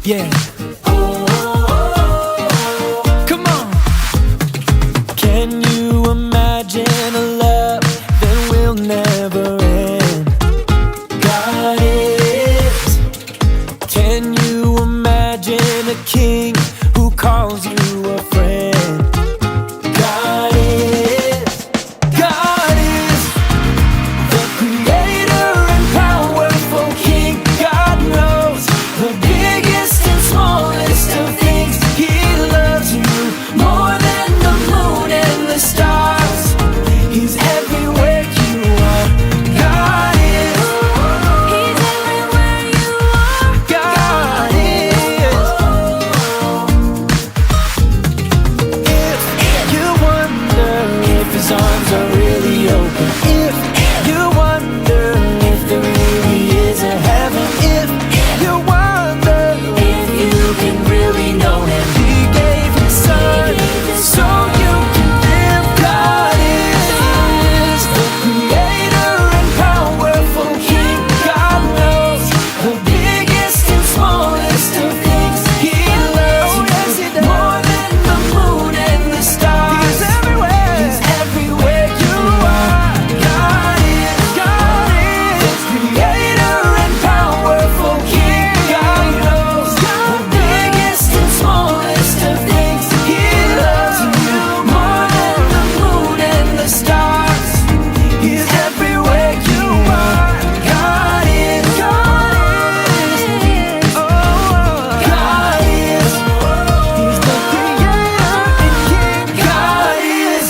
Yeah. Come on. Can you imagine a love that will never end? God is. Can you imagine a king who calls you a friend? God is. God is the creator and powerful king. God knows the biggest and smallest of things. He loves you more than the moon and the stars. He's everywhere you are. God is. He's everywhere you are. God is. If you wonder if his arms are really open, if you wonder if there really is a heaven, if you wonder if you can really know him, he gave his son so you can live. God is the creator and powerful king. God knows the biggest and smallest of things. He loves you more than the moon and the stars. He's everywhere. He's everywhere you are. God is. God is the creator and powerful king. God knows the biggest and smallest of things. He loves you more than the moon and the stars. He's everywhere you are. God is. God is. Oh, God is. He's the creator and king. God is.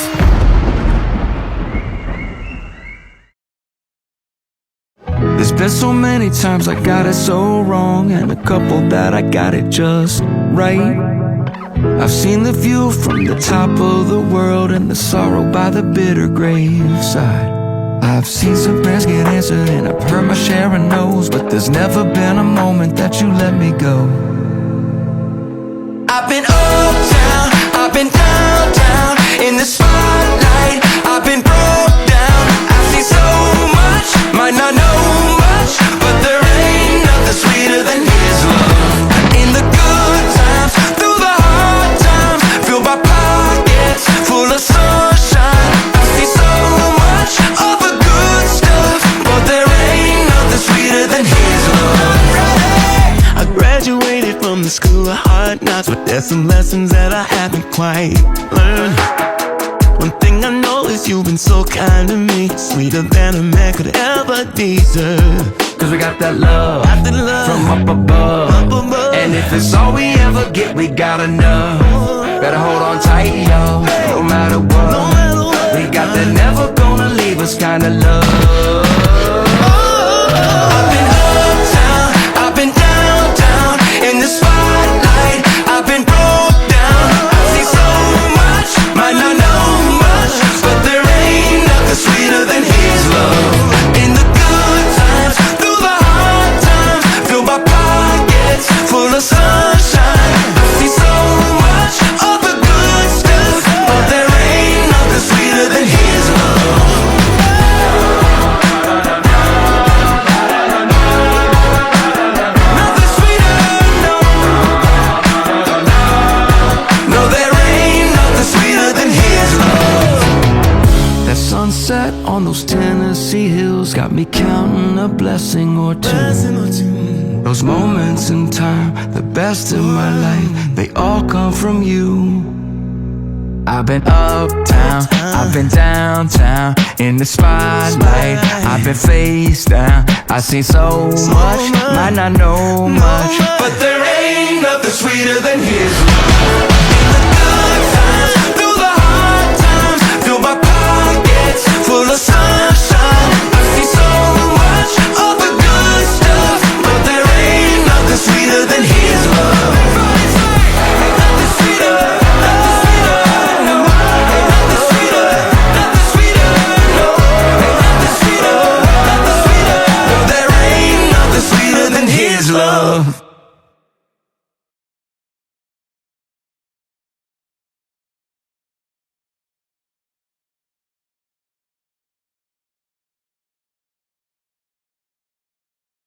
There's been so many times I got it so wrong, and a couple that I got it just right. I've seen the view from the top of the world and the sorrow by the bitter graveside. I've seen some prayers get answered and I've heard my share of no's, but there's never been a moment that you let me go. I've been uptown, I've been downtown, in the spotlight, I've been broke down. I've seen so much, might not know much, but there ain't nothing sweeter than his love. In the good times, through the hard times, fill my pockets full of sunshine. I see so much of the good stuff, but there ain't nothing sweeter than his love. I graduated from the school of hard knocks, but there's some lessons that I haven't quite learned. One thing I know is you've been so kind to me, sweeter than a man could ever deserve. Cause we got that love, from up above. And if it's all we ever get, we got enough. Better hold on tight, yo, no matter what. We got that never gonna leave us kind of love. I've been uptown, I've been downtown, in the spotlight, I've been broke down. I've seen so much, might not know much, but there ain't nothing sweeter than his love. In the good times, through the hard times, fill my pockets full of sunshine. I see so much of the good stuff, but there ain't nothing sweeter than his love. Nothing sweeter, no. No, there ain't nothing sweeter than his love. That sunset on those Tennessee hills got me counting a blessing or two. Those moments in time, the best in my life, they all come from you. I've been uptown, I've been downtown, in the spotlight, I've been face down. I see so much, might not know much, but there ain't nothing sweeter than his love. In the good times, through the hard times, fill my pockets full of sunshine. I see so much of the good stuff, but there ain't nothing sweeter than his love. Ain't nothing sweeter, nothing sweeter, no. Ain't nothing sweeter, nothing sweeter, no. Ain't nothing sweeter, nothing sweeter, no. There ain't nothing sweeter than his love.